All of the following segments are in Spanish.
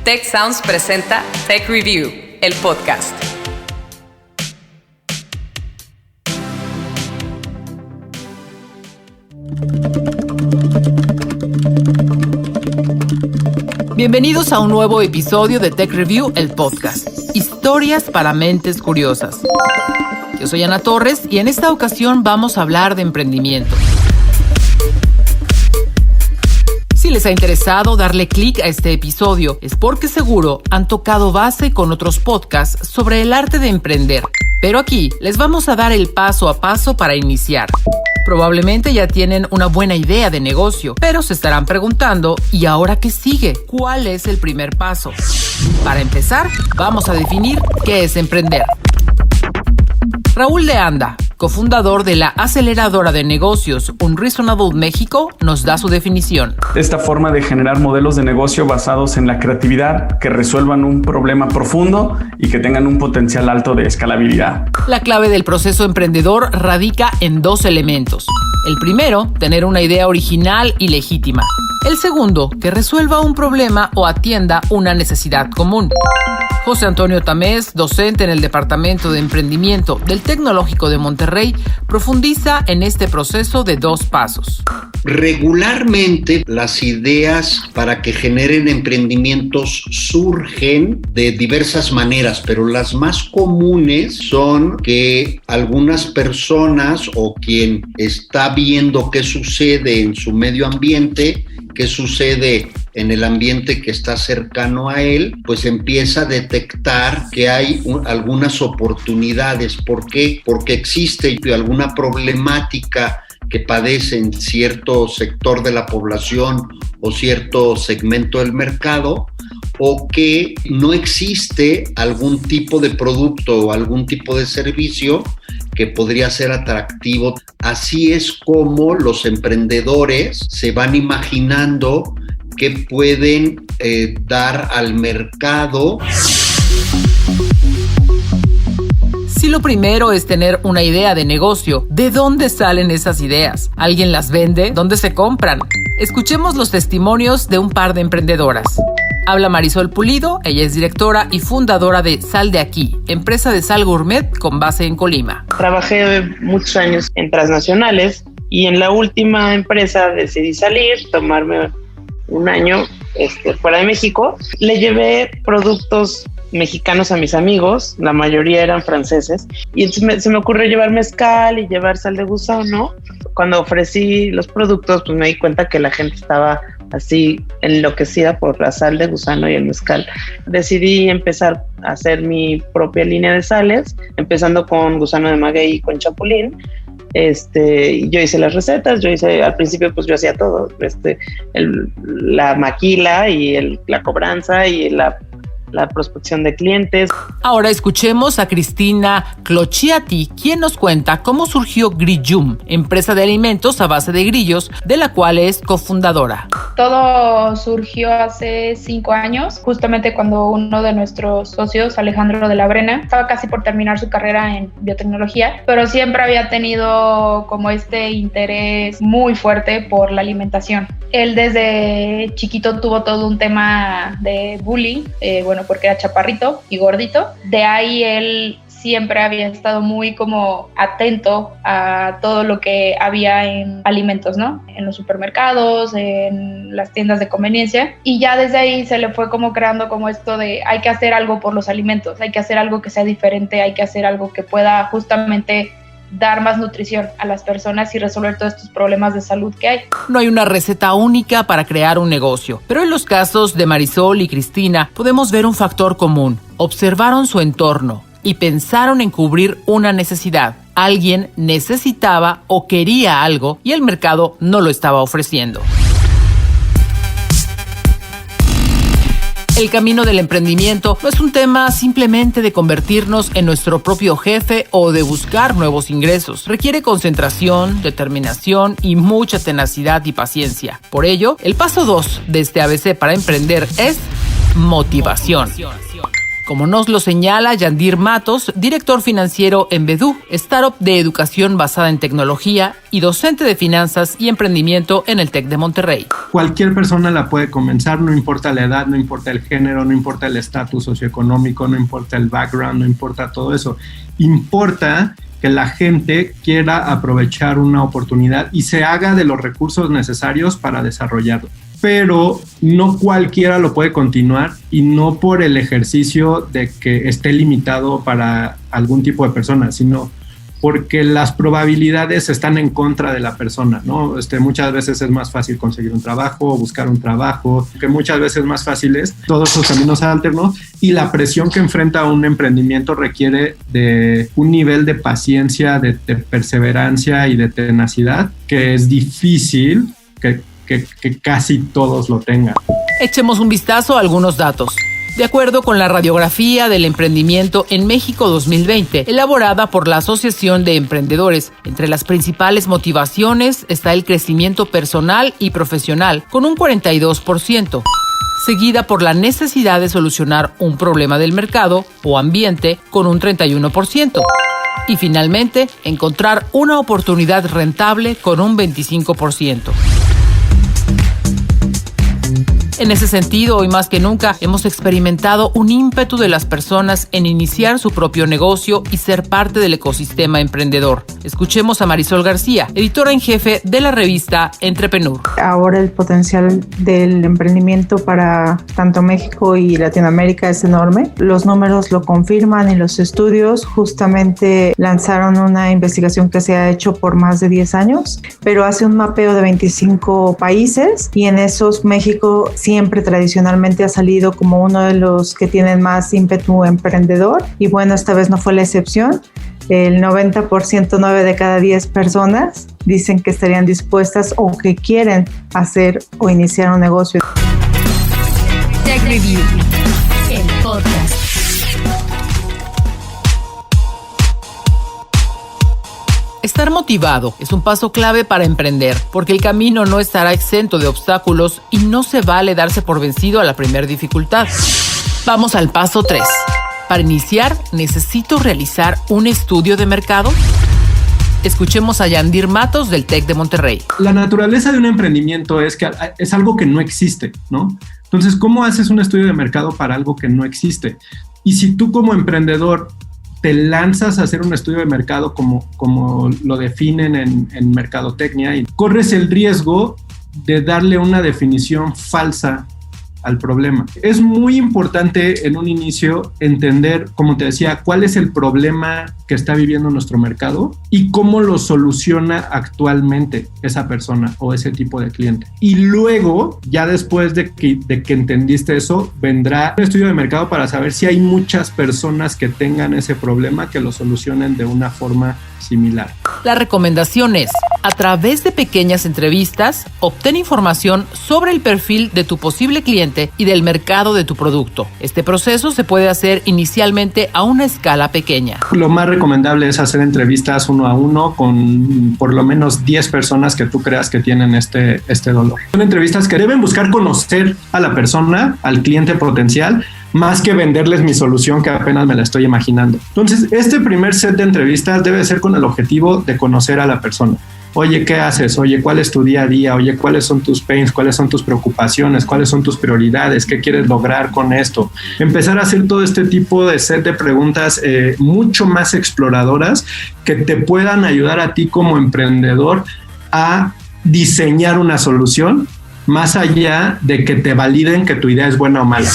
Tech Sounds presenta Tech Review, el podcast. Bienvenidos a un nuevo episodio de Tech Review, el podcast. Historias para mentes curiosas. Yo soy Ana Torres y en esta ocasión vamos a hablar de emprendimiento. Si les ha interesado darle clic a este episodio, es porque seguro han tocado base con otros podcasts sobre el arte de emprender. Pero aquí les vamos a dar el paso a paso para iniciar. Probablemente ya tienen una buena idea de negocio, pero se estarán preguntando, ¿y ahora qué sigue? ¿Cuál es el primer paso? Para empezar, vamos a definir qué es emprender. Raúl de Anda, cofundador de la aceleradora de negocios Unreasonable México, nos da su definición. Esta forma de generar modelos de negocio basados en la creatividad, que resuelvan un problema profundo y que tengan un potencial alto de escalabilidad. La clave del proceso emprendedor radica en dos elementos. El primero, tener una idea original y legítima. El segundo, que resuelva un problema o atienda una necesidad común. José Antonio Tamés, docente en el Departamento de Emprendimiento del Tecnológico de Monterrey, profundiza en este proceso de dos pasos. Regularmente las ideas para que generen emprendimientos surgen de diversas maneras, pero las más comunes son que algunas personas o quien está viendo qué sucede en su medio ambiente, qué sucede en el ambiente que está cercano a él, pues empieza a detectar que hay algunas oportunidades. ¿Por qué? Porque existe alguna problemática que padece en cierto sector de la población o cierto segmento del mercado, o que no existe algún tipo de producto o algún tipo de servicio que podría ser atractivo. Así es como los emprendedores se van imaginando que pueden dar al mercado. Si lo primero es tener una idea de negocio, ¿de dónde salen esas ideas? ¿Alguien las vende? ¿Dónde se compran? Escuchemos los testimonios de un par de emprendedoras. Habla Marisol Pulido, ella es directora y fundadora de Sal de Aquí, empresa de sal gourmet con base en Colima. Trabajé muchos años en transnacionales y en la última empresa decidí salir, tomarme un año fuera de México. Le llevé productos mexicanos a mis amigos, la mayoría eran franceses, y entonces se me ocurrió llevar mezcal y llevar sal de gusano. Cuando ofrecí los productos, pues me di cuenta que la gente estaba así enloquecida por la sal de gusano y el mezcal. Decidí empezar a hacer mi propia línea de sales, empezando con gusano de maguey y con chapulín. Yo hice las recetas, al principio pues yo hacía todo, la maquila y la cobranza y la prospección de clientes. Ahora escuchemos a Cristina Clocchiati, quien nos cuenta cómo surgió Grillium, empresa de alimentos a base de grillos, de la cual es cofundadora. Todo surgió hace 5 años, justamente cuando uno de nuestros socios, Alejandro de la Brena, estaba casi por terminar su carrera en biotecnología, pero siempre había tenido como este interés muy fuerte por la alimentación. Él desde chiquito tuvo todo un tema de bullying, porque era chaparrito y gordito. De ahí él siempre había estado muy como atento a todo lo que había en alimentos, ¿no? En los supermercados, en las tiendas de conveniencia. Y ya desde ahí se le fue como creando como esto de hay que hacer algo por los alimentos, hay que hacer algo que sea diferente, hay que hacer algo que pueda justamente dar más nutrición a las personas y resolver todos estos problemas de salud que hay. No hay una receta única para crear un negocio, pero en los casos de Marisol y Cristina podemos ver un factor común. Observaron su entorno y pensaron en cubrir una necesidad. Alguien necesitaba o quería algo y el mercado no lo estaba ofreciendo. El camino del emprendimiento no es un tema simplemente de convertirnos en nuestro propio jefe o de buscar nuevos ingresos. Requiere concentración, determinación y mucha tenacidad y paciencia. Por ello, el paso 2 de este ABC para emprender es motivación. como nos lo señala Yandir Matos, director financiero en Bedú, startup de educación basada en tecnología y docente de finanzas y emprendimiento en el TEC de Monterrey. Cualquier persona la puede comenzar, no importa la edad, no importa el género, no importa el estatus socioeconómico, no importa el background, no importa todo eso. Importa que la gente quiera aprovechar una oportunidad y se haga de los recursos necesarios para desarrollarlo. Pero no cualquiera lo puede continuar, y no por el ejercicio de que esté limitado para algún tipo de persona, sino porque las probabilidades están en contra de la persona, ¿no? Muchas veces es más fácil conseguir un trabajo, buscar un trabajo, que muchas veces más fácil es todos esos caminos alternos, y la presión que enfrenta un emprendimiento requiere de un nivel de paciencia, de perseverancia y de tenacidad que es difícil que casi todos lo tengan. Echemos un vistazo a algunos datos. De acuerdo con la radiografía del emprendimiento en México 2020, elaborada por la Asociación de Emprendedores, entre las principales motivaciones está el crecimiento personal y profesional, con un 42%, seguida por la necesidad de solucionar un problema del mercado o ambiente, con un 31%. Y finalmente, encontrar una oportunidad rentable, con un 25%. En ese sentido, hoy más que nunca, hemos experimentado un ímpetu de las personas en iniciar su propio negocio y ser parte del ecosistema emprendedor. Escuchemos a Marisol García, editora en jefe de la revista Entrepreneur. Ahora el potencial del emprendimiento para tanto México y Latinoamérica es enorme. Los números lo confirman, y los estudios justamente lanzaron una investigación que se ha hecho por más de 10 años, pero hace un mapeo de 25 países, y en esos México siempre tradicionalmente ha salido como uno de los que tienen más ímpetu emprendedor, y bueno, esta vez no fue la excepción. El 90%, 9 de cada 10 personas dicen que estarían dispuestas o que quieren hacer o iniciar un negocio. Tech Review, el podcast. Estar motivado es un paso clave para emprender, porque el camino no estará exento de obstáculos y no se vale darse por vencido a la primera dificultad. Vamos al paso 3. Para iniciar, ¿necesito realizar un estudio de mercado? Escuchemos a Yandir Matos del TEC de Monterrey. La naturaleza de un emprendimiento es que es algo que no existe, ¿no? Entonces, ¿cómo haces un estudio de mercado para algo que no existe? Y si tú como emprendedor te lanzas a hacer un estudio de mercado como lo definen en mercadotecnia, y corres el riesgo de darle una definición falsa al problema. Es muy importante en un inicio entender, como te decía, cuál es el problema que está viviendo nuestro mercado y cómo lo soluciona actualmente esa persona o ese tipo de cliente. Y luego, ya después de que entendiste eso, vendrá un estudio de mercado para saber si hay muchas personas que tengan ese problema que lo solucionen de una forma similar. La recomendación es, a través de pequeñas entrevistas, obtén información sobre el perfil de tu posible cliente y del mercado de tu producto. Este proceso se puede hacer inicialmente a una escala pequeña. Lo más recomendable es hacer entrevistas 1 a 1 con por lo menos 10 personas que tú creas que tienen este dolor. Son entrevistas que deben buscar conocer a la persona, al cliente potencial, más que venderles mi solución que apenas me la estoy imaginando. Entonces, este primer set de entrevistas debe ser con el objetivo de conocer a la persona. Oye, ¿qué haces? Oye, ¿cuál es tu día a día? Oye, ¿cuáles son tus pains? ¿Cuáles son tus preocupaciones? ¿Cuáles son tus prioridades? ¿Qué quieres lograr con esto? Empezar a hacer todo este tipo de set de preguntas mucho más exploradoras que te puedan ayudar a ti como emprendedor a diseñar una solución más allá de que te validen que tu idea es buena o mala.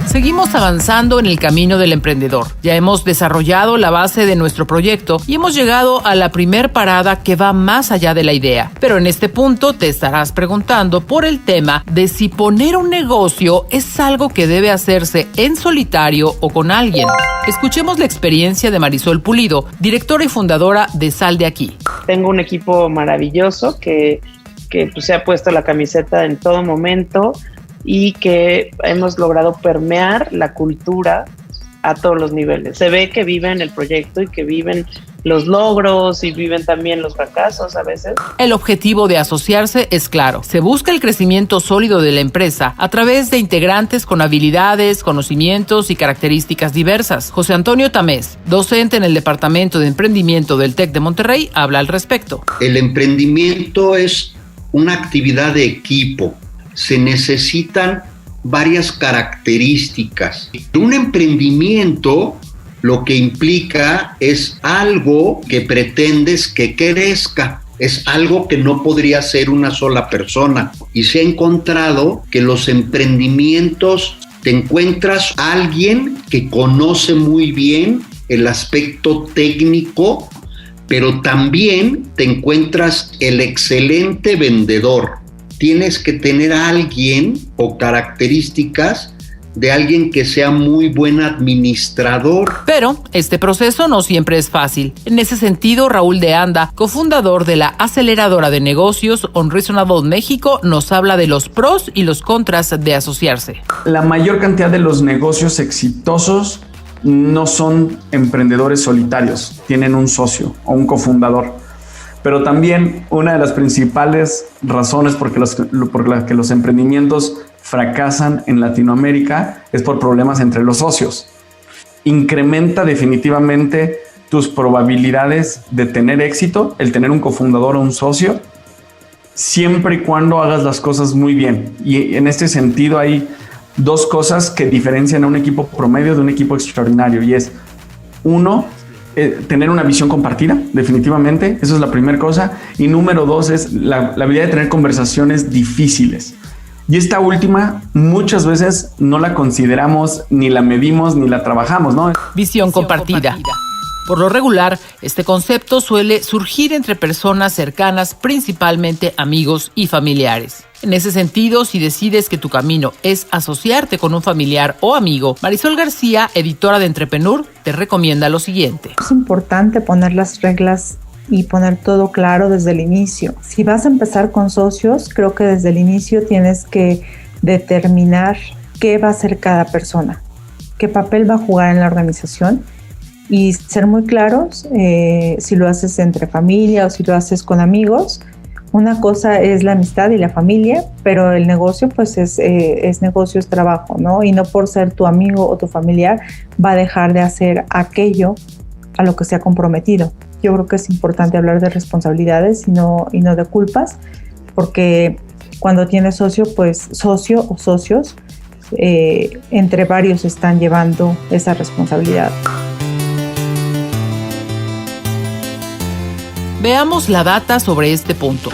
Seguimos avanzando en el camino del emprendedor. Ya hemos desarrollado la base de nuestro proyecto y hemos llegado a la primer parada que va más allá de la idea. Pero en este punto te estarás preguntando por el tema de si poner un negocio es algo que debe hacerse en solitario o con alguien. Escuchemos la experiencia de Marisol Pulido, directora y fundadora de Sal de Aquí. Tengo un equipo maravilloso que pues, se ha puesto la camiseta en todo momento, y que hemos logrado permear la cultura a todos los niveles. Se ve que viven el proyecto y que viven los logros y viven también los fracasos a veces. El objetivo de asociarse es claro. Se busca el crecimiento sólido de la empresa a través de integrantes con habilidades, conocimientos y características diversas. José Antonio Tamés, docente en el Departamento de Emprendimiento del TEC de Monterrey, habla al respecto. El emprendimiento es una actividad de equipo. Se necesitan varias características. Un emprendimiento lo que implica es algo que pretendes que crezca. Es algo que no podría ser una sola persona. Y se ha encontrado que los emprendimientos, te encuentras a alguien que conoce muy bien el aspecto técnico, pero también te encuentras el excelente vendedor. Tienes que tener a alguien o características de alguien que sea muy buen administrador. Pero este proceso no siempre es fácil. En ese sentido, Raúl de Anda, cofundador de la aceleradora de negocios Unreasonable México, nos habla de los pros y los contras de asociarse. La mayor cantidad de los negocios exitosos no son emprendedores solitarios, tienen un socio o un cofundador. Pero también una de las principales razones por las que los emprendimientos fracasan en Latinoamérica es por problemas entre los socios. Incrementa definitivamente tus probabilidades de tener éxito, el tener un cofundador o un socio, siempre y cuando hagas las cosas muy bien. Y en este sentido hay dos cosas que diferencian a un equipo promedio de un equipo extraordinario, y es, uno, tener una visión compartida, definitivamente, eso es la primera cosa, y número dos es la habilidad de tener conversaciones difíciles. Y esta última muchas veces no la consideramos, ni la medimos, ni la trabajamos, ¿no? Visión compartida. Por lo regular, este concepto suele surgir entre personas cercanas, principalmente amigos y familiares. En ese sentido, si decides que tu camino es asociarte con un familiar o amigo, Marisol García, editora de Entrepreneur, te recomienda lo siguiente. Es importante poner las reglas y poner todo claro desde el inicio. Si vas a empezar con socios, creo que desde el inicio tienes que determinar qué va a hacer cada persona, qué papel va a jugar en la organización y ser muy claros si lo haces entre familia o si lo haces con amigos. Una cosa es la amistad y la familia, pero el negocio pues es negocio, es trabajo, ¿no? Y no por ser tu amigo o tu familiar va a dejar de hacer aquello a lo que se ha comprometido. Yo creo que es importante hablar de responsabilidades y no de culpas, porque cuando tienes socio, pues socio o socios, entre varios están llevando esa responsabilidad. Veamos la data sobre este punto.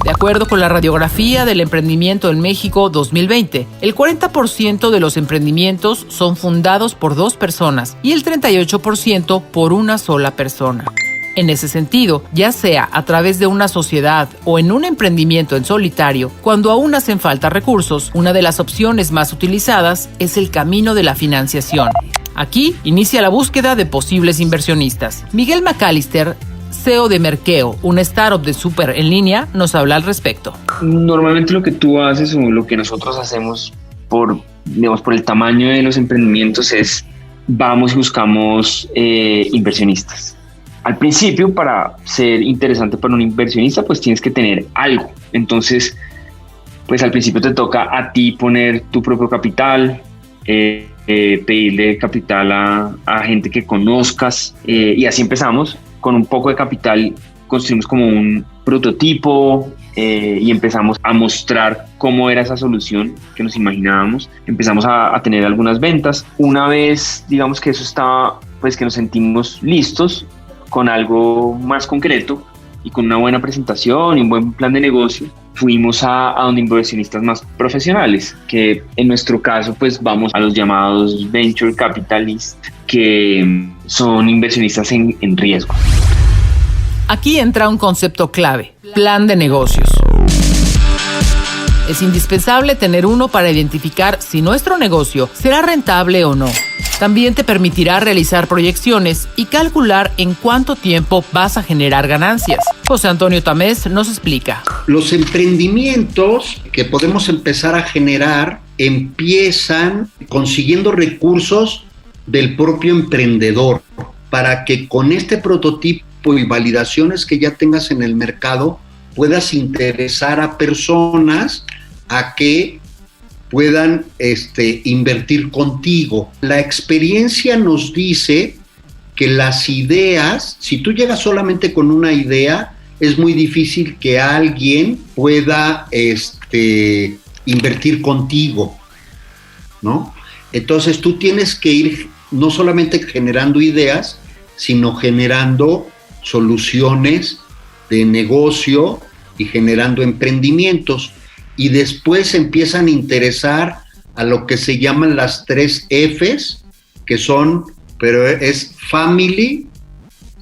De acuerdo con la radiografía del emprendimiento en México 2020, el 40% de los emprendimientos son fundados por 2 personas y el 38% por una sola persona. En ese sentido, ya sea a través de una sociedad o en un emprendimiento en solitario, cuando aún hacen falta recursos, una de las opciones más utilizadas es el camino de la financiación. Aquí inicia la búsqueda de posibles inversionistas. Miguel McAllister, CEO de Merkeo, una startup de súper en línea, nos habla al respecto. Normalmente lo que tú haces o lo que nosotros hacemos por el tamaño de los emprendimientos es vamos y buscamos inversionistas. Al principio, para ser interesante para un inversionista, pues tienes que tener algo. Entonces, pues al principio te toca a ti poner tu propio capital, pedirle capital a gente que conozcas, y así empezamos. Con un poco de capital construimos como un prototipo y empezamos a mostrar cómo era esa solución que nos imaginábamos. Empezamos a tener algunas ventas. Una vez, digamos que eso estaba, pues que nos sentimos listos con algo más concreto y con una buena presentación y un buen plan de negocio, fuimos a donde inversionistas más profesionales, que en nuestro caso pues vamos a los llamados Venture Capitalists, que son inversionistas en riesgo. Aquí entra un concepto clave: plan de negocios. Es indispensable tener uno para identificar si nuestro negocio será rentable o no. También te permitirá realizar proyecciones y calcular en cuánto tiempo vas a generar ganancias. José Antonio Tamés nos explica. Los emprendimientos que podemos empezar a generar empiezan consiguiendo recursos del propio emprendedor. para que con este prototipo y validaciones que ya tengas en el mercado puedas interesar a personas a que puedan invertir contigo. La experiencia nos dice que las ideas, si tú llegas solamente con una idea, es muy difícil que alguien pueda invertir contigo, ¿no? Entonces tú tienes que ir no solamente generando ideas, sino generando soluciones de negocio y generando emprendimientos. Y después empiezan a interesar a lo que se llaman las 3 Fs, que son, pero es Family,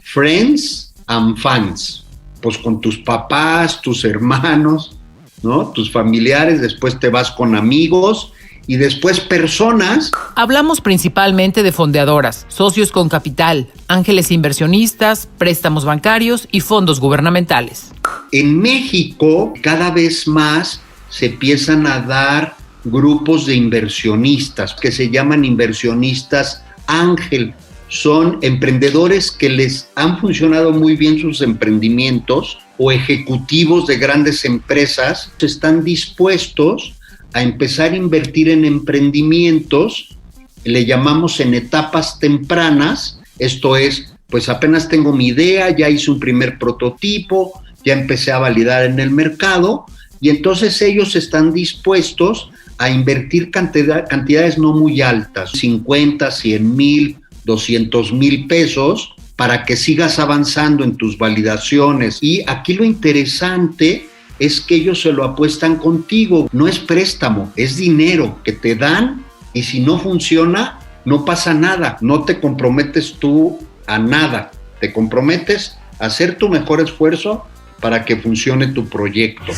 Friends and Fans. Pues con tus papás, tus hermanos, ¿no? Tus familiares, después te vas con amigos y después personas. Hablamos principalmente de fondeadoras, socios con capital, ángeles inversionistas, préstamos bancarios y fondos gubernamentales. En México, cada vez más se empiezan a dar grupos de inversionistas que se llaman inversionistas ángel. Son emprendedores que les han funcionado muy bien sus emprendimientos o ejecutivos de grandes empresas están dispuestos a empezar a invertir en emprendimientos, le llamamos en etapas tempranas. Esto es, pues apenas tengo mi idea, ya hice un primer prototipo, ya empecé a validar en el mercado, y entonces ellos están dispuestos a invertir cantidades no muy altas, 50, 100 mil, 200 mil pesos, para que sigas avanzando en tus validaciones. Y aquí lo interesante es que ellos se lo apuestan contigo. No es préstamo, es dinero que te dan, y si no funciona, no pasa nada. No te comprometes tú a nada. Te comprometes a hacer tu mejor esfuerzo para que funcione tu proyecto.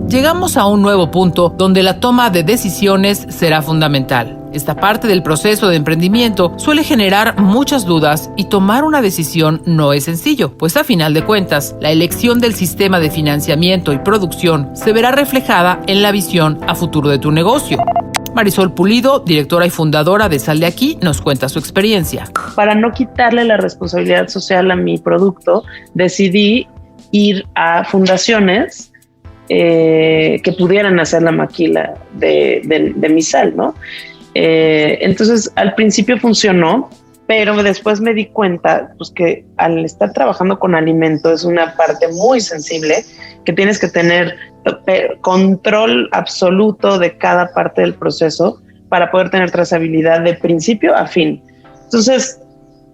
Llegamos a un nuevo punto donde la toma de decisiones será fundamental. Esta parte del proceso de emprendimiento suele generar muchas dudas y tomar una decisión no es sencillo, pues a final de cuentas, la elección del sistema de financiamiento y producción se verá reflejada en la visión a futuro de tu negocio. Marisol Pulido, directora y fundadora de Sal de Aquí, nos cuenta su experiencia. Para no quitarle la responsabilidad social a mi producto, decidí ir a fundaciones que pudieran hacer la maquila de mi sal, ¿no? Entonces, al principio funcionó, pero después me di cuenta pues, que al estar trabajando con alimento es una parte muy sensible, que tienes que tener control absoluto de cada parte del proceso para poder tener trazabilidad de principio a fin. Entonces,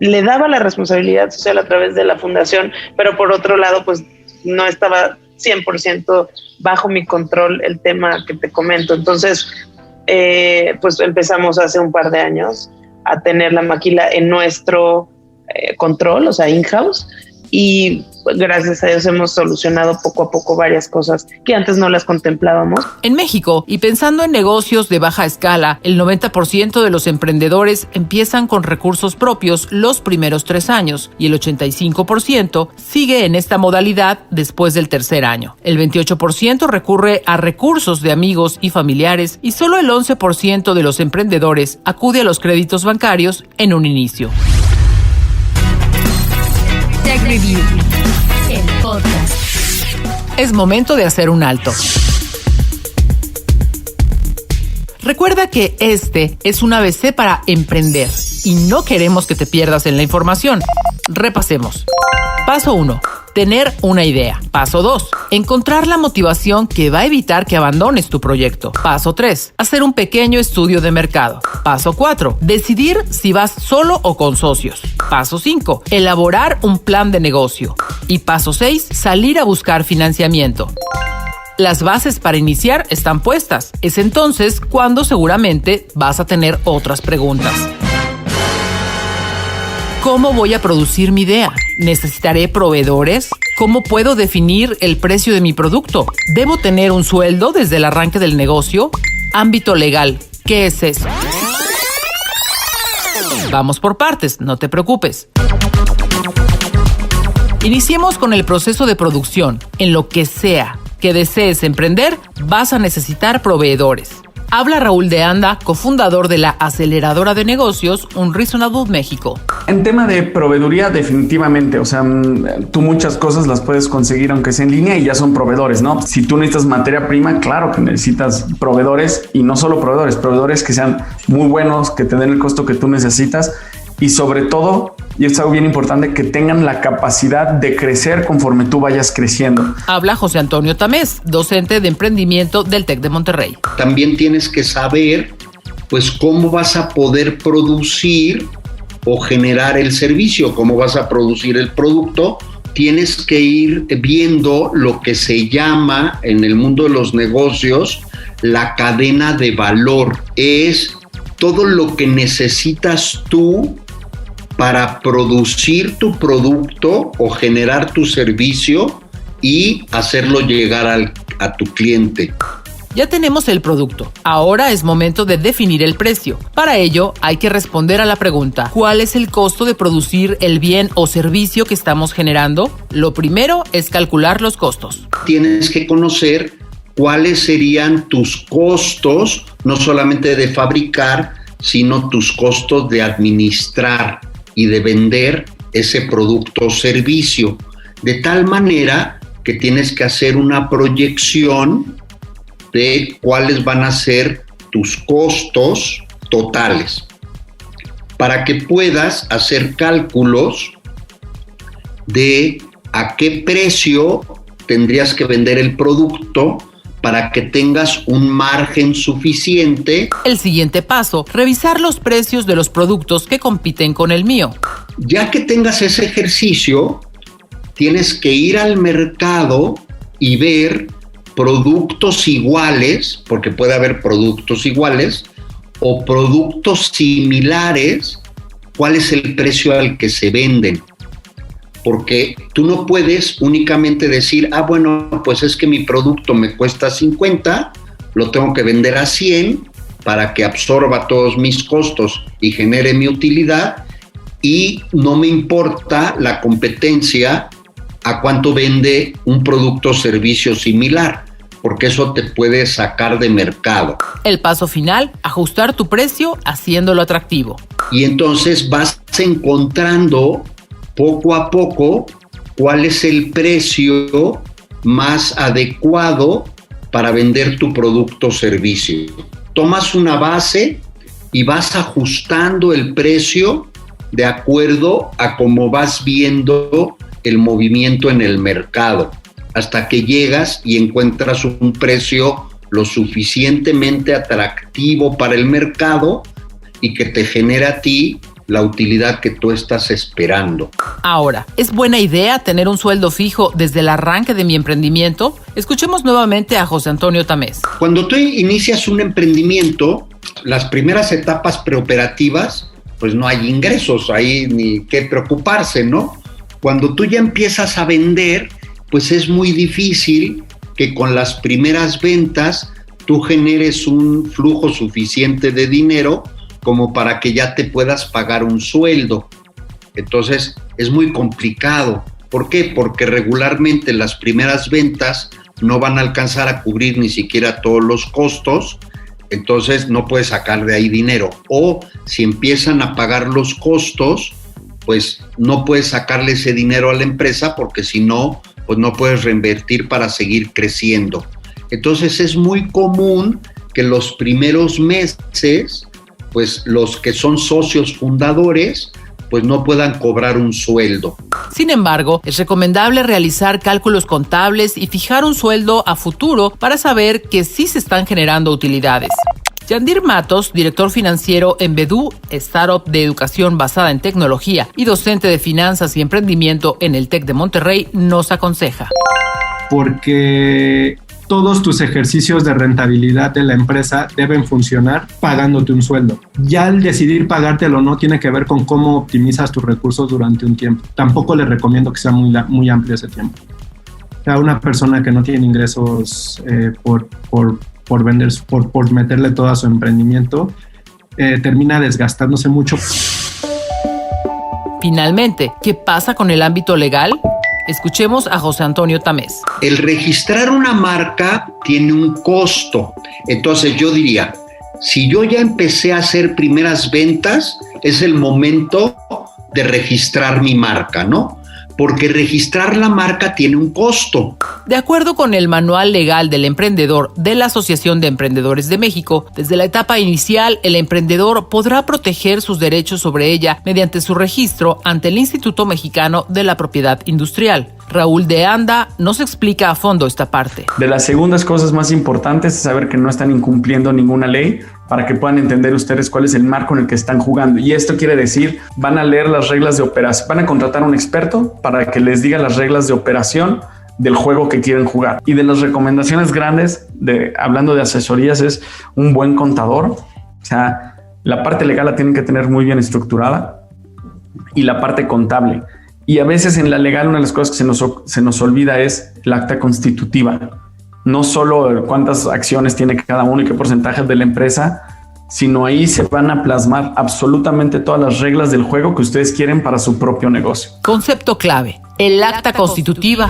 le daba la responsabilidad social a través de la fundación, pero por otro lado, pues no estaba 100% bajo mi control el tema que te comento. Entonces, pues empezamos hace un par de años a tener la maquila en nuestro control, o sea, in-house, y gracias a Dios hemos solucionado poco a poco varias cosas que antes no las contemplábamos. En México, y pensando en negocios de baja escala, el 90% de los emprendedores empiezan con recursos propios los primeros 3 años y el 85% sigue en esta modalidad después del tercer año. El 28% recurre a recursos de amigos y familiares y solo el 11% de los emprendedores acude a los créditos bancarios en un inicio. Tech Review, el podcast. Es momento de hacer un alto. Recuerda que este es un ABC para emprender y no queremos que te pierdas en la información. Repasemos. Paso 1. Tener una idea. Paso 2. Encontrar la motivación que va a evitar que abandones tu proyecto. Paso 3. Hacer un pequeño estudio de mercado. Paso 4. Decidir si vas solo o con socios. Paso 5. Elaborar un plan de negocio. Y paso 6. Salir a buscar financiamiento. Las bases para iniciar están puestas. Es entonces cuando seguramente vas a tener otras preguntas. ¿Cómo voy a producir mi idea? ¿Necesitaré proveedores? ¿Cómo puedo definir el precio de mi producto? ¿Debo tener un sueldo desde el arranque del negocio? Ámbito legal, ¿qué es eso? Vamos por partes, no te preocupes. Iniciemos con el proceso de producción, en lo que sea. que desees emprender, vas a necesitar proveedores. Habla Raúl de Anda, cofundador de la aceleradora de negocios Unreasonable México. En tema de proveeduría, definitivamente, o sea, tú muchas cosas las puedes conseguir aunque sea en línea y ya son proveedores, ¿no? Si tú necesitas materia prima, claro que necesitas proveedores, y no solo proveedores que sean muy buenos, que te den el costo que tú necesitas, y sobre todo, y es algo bien importante, que tengan la capacidad de crecer conforme tú vayas creciendo. Habla José Antonio Tamés, docente de emprendimiento del TEC de Monterrey. También tienes que saber, pues, cómo vas a poder producir o generar el servicio, cómo vas a producir el producto. Tienes que ir viendo lo que se llama en el mundo de los negocios la cadena de valor. Es todo lo que necesitas tú para producir tu producto o generar tu servicio y hacerlo llegar a tu cliente. Ya tenemos el producto. Ahora es momento de definir el precio. Para ello, hay que responder a la pregunta: ¿cuál es el costo de producir el bien o servicio que estamos generando? Lo primero es calcular los costos. Tienes que conocer cuáles serían tus costos, no solamente de fabricar, sino tus costos de administrar y de vender ese producto o servicio. De tal manera que tienes que hacer una proyección de cuáles van a ser tus costos totales, para que puedas hacer cálculos de a qué precio tendrías que vender el producto para que tengas un margen suficiente. El siguiente paso: revisar los precios de los productos que compiten con el mío. Ya que tengas ese ejercicio, tienes que ir al mercado y ver productos iguales, porque puede haber productos iguales o productos similares, cuál es el precio al que se venden. Porque tú no puedes únicamente decir, bueno, pues es que mi producto me cuesta 50, lo tengo que vender a 100 para que absorba todos mis costos y genere mi utilidad, y no me importa la competencia a cuánto vende un producto o servicio similar, porque eso te puede sacar de mercado. El paso final: ajustar tu precio haciéndolo atractivo. Y entonces vas encontrando poco a poco cuál es el precio más adecuado para vender tu producto o servicio. Tomas una base y vas ajustando el precio de acuerdo a cómo vas viendo el movimiento en el mercado, hasta que llegas y encuentras un precio lo suficientemente atractivo para el mercado y que te genere a ti la utilidad que tú estás esperando. Ahora, ¿es buena idea tener un sueldo fijo desde el arranque de mi emprendimiento? Escuchemos nuevamente a José Antonio Tamés. Cuando tú inicias un emprendimiento, las primeras etapas preoperativas, pues no hay ingresos, ahí ni qué preocuparse, ¿no? Cuando tú ya empiezas a vender, pues es muy difícil que con las primeras ventas tú generes un flujo suficiente de dinero como para que ya te puedas pagar un sueldo. Entonces es muy complicado. ¿Por qué? Porque regularmente las primeras ventas no van a alcanzar a cubrir ni siquiera todos los costos, entonces no puedes sacar de ahí dinero. O si empiezan a pagar los costos, pues no puedes sacarle ese dinero a la empresa, porque si no, pues no puedes reinvertir para seguir creciendo. Entonces es muy común que los primeros meses, pues los que son socios fundadores, pues no puedan cobrar un sueldo. Sin embargo, es recomendable realizar cálculos contables y fijar un sueldo a futuro para saber que sí se están generando utilidades. Yandir Matos, director financiero en Bedú, startup de educación basada en tecnología y docente de finanzas y emprendimiento en el TEC de Monterrey, nos aconseja. Porque todos tus ejercicios de rentabilidad de la empresa deben funcionar pagándote un sueldo. Ya el decidir pagártelo no tiene que ver con cómo optimizas tus recursos durante un tiempo. Tampoco les recomiendo que sea muy amplio ese tiempo. O sea, una persona que no tiene ingresos por vender, por meterle todo a su emprendimiento, termina desgastándose mucho. Finalmente, ¿qué pasa con el ámbito legal? Escuchemos a José Antonio Tamés. El registrar una marca tiene un costo. Entonces yo diría, si yo ya empecé a hacer primeras ventas, es el momento de registrar mi marca, ¿no? Porque registrar la marca tiene un costo. De acuerdo con el Manual Legal del Emprendedor de la Asociación de Emprendedores de México, desde la etapa inicial, el emprendedor podrá proteger sus derechos sobre ella mediante su registro ante el Instituto Mexicano de la Propiedad Industrial. Raúl de Anda nos explica a fondo esta parte. De las segundas cosas más importantes es saber que no están incumpliendo ninguna ley, para que puedan entender ustedes cuál es el marco en el que están jugando. Y esto quiere decir, van a leer las reglas de operación, van a contratar a un experto para que les diga las reglas de operación del juego que quieren jugar. Y de las recomendaciones grandes, hablando de asesorías, es un buen contador. O sea, la parte legal la tienen que tener muy bien estructurada y la parte contable. Y a veces en la legal una de las cosas que se nos olvida es el acta constitutiva. No solo cuántas acciones tiene cada uno y qué porcentaje de la empresa, sino ahí se van a plasmar absolutamente todas las reglas del juego que ustedes quieren para su propio negocio. Concepto clave, el acta constitutiva.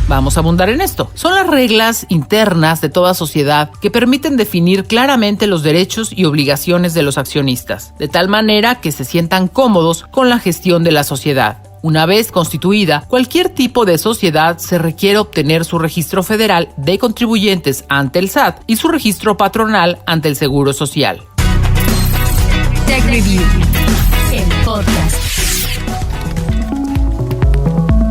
Vamos a abundar en esto. Son las reglas internas de toda sociedad que permiten definir claramente los derechos y obligaciones de los accionistas, de tal manera que se sientan cómodos con la gestión de la sociedad. Una vez constituida, cualquier tipo de sociedad se requiere obtener su registro federal de contribuyentes ante el SAT y su registro patronal ante el Seguro Social. Tech Review, el podcast.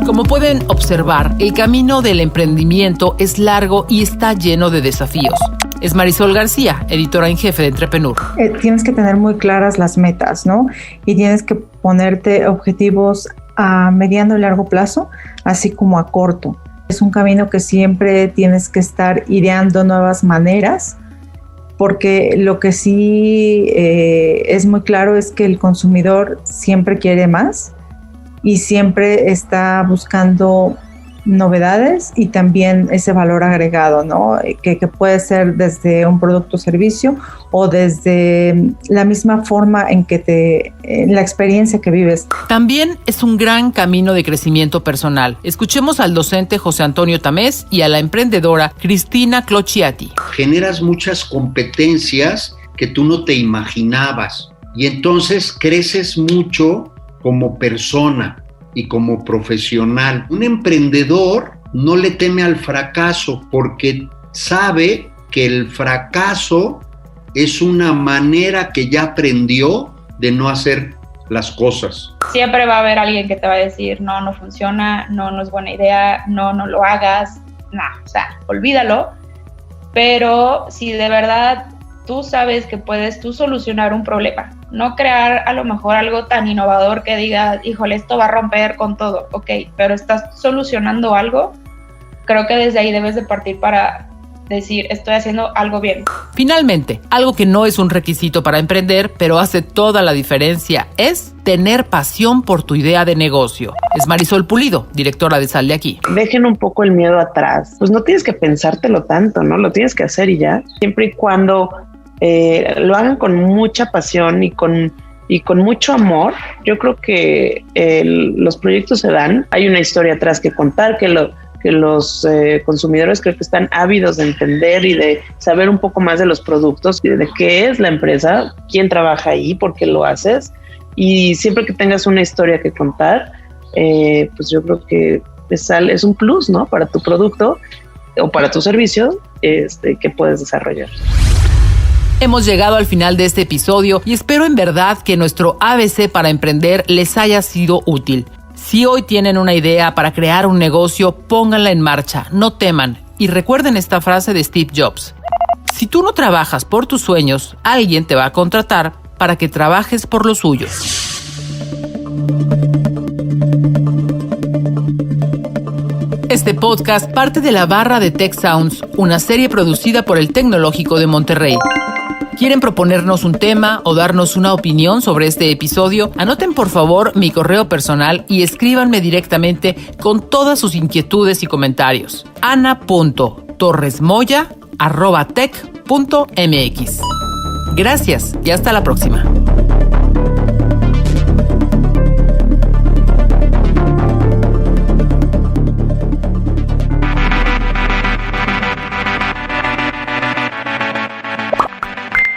Como pueden observar, el camino del emprendimiento es largo y está lleno de desafíos. Es Marisol García, editora en jefe de Entrepreneur. Tienes que tener muy claras las metas, ¿no? Y tienes que ponerte objetivos a mediano y largo plazo, así como a corto. Es un camino que siempre tienes que estar ideando nuevas maneras, porque lo que sí es muy claro es que el consumidor siempre quiere más y siempre está buscando novedades y también ese valor agregado, ¿no? Que puede ser desde un producto o servicio o desde la misma forma en que la experiencia que vives. También es un gran camino de crecimiento personal. Escuchemos al docente José Antonio Tamés y a la emprendedora Cristina Clocchiati. Generas muchas competencias que tú no te imaginabas y entonces creces mucho como persona y como profesional. Un emprendedor no le teme al fracaso porque sabe que el fracaso es una manera que ya aprendió de no hacer las cosas. Siempre va a haber alguien que te va a decir, no funciona, no es buena idea, no lo hagas, o sea, olvídalo. Pero si de verdad tú sabes que puedes tú solucionar un problema, no crear a lo mejor algo tan innovador que digas, híjole, esto va a romper con todo, ok, pero estás solucionando algo, creo que desde ahí debes de partir para decir, estoy haciendo algo bien. Finalmente, algo que no es un requisito para emprender, pero hace toda la diferencia, es tener pasión por tu idea de negocio. Es Marisol Pulido, directora de Sal de Aquí. Dejen un poco el miedo atrás. Pues no tienes que pensártelo tanto, ¿no? Lo tienes que hacer y ya. Siempre y cuando lo hagan con mucha pasión y con mucho amor, yo creo que los proyectos se dan. Hay una historia atrás que contar, que los consumidores creo que están ávidos de entender y de saber un poco más de los productos, de qué es la empresa, quién trabaja ahí, por qué lo haces. Y siempre que tengas una historia que contar, pues yo creo que es un plus, ¿no? Para tu producto o para tu servicio que puedes desarrollar. Hemos llegado al final de este episodio y espero en verdad que nuestro ABC para emprender les haya sido útil. Si hoy tienen una idea para crear un negocio, pónganla en marcha, no teman. Y recuerden esta frase de Steve Jobs. Si tú no trabajas por tus sueños, alguien te va a contratar para que trabajes por los suyos. Este podcast parte de la barra de Tech Sounds, una serie producida por el Tecnológico de Monterrey. ¿Quieren proponernos un tema o darnos una opinión sobre este episodio? Anoten por favor mi correo personal y escríbanme directamente con todas sus inquietudes y comentarios. ana.torresmoya@tech.mx. Gracias y hasta la próxima.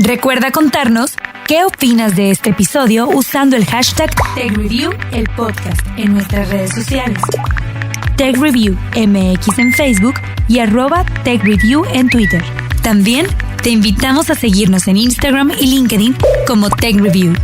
Recuerda contarnos qué opinas de este episodio usando el hashtag TechReview, el podcast, en nuestras redes sociales. TechReview MX en Facebook y @TechReview en Twitter. También te invitamos a seguirnos en Instagram y LinkedIn como TechReview.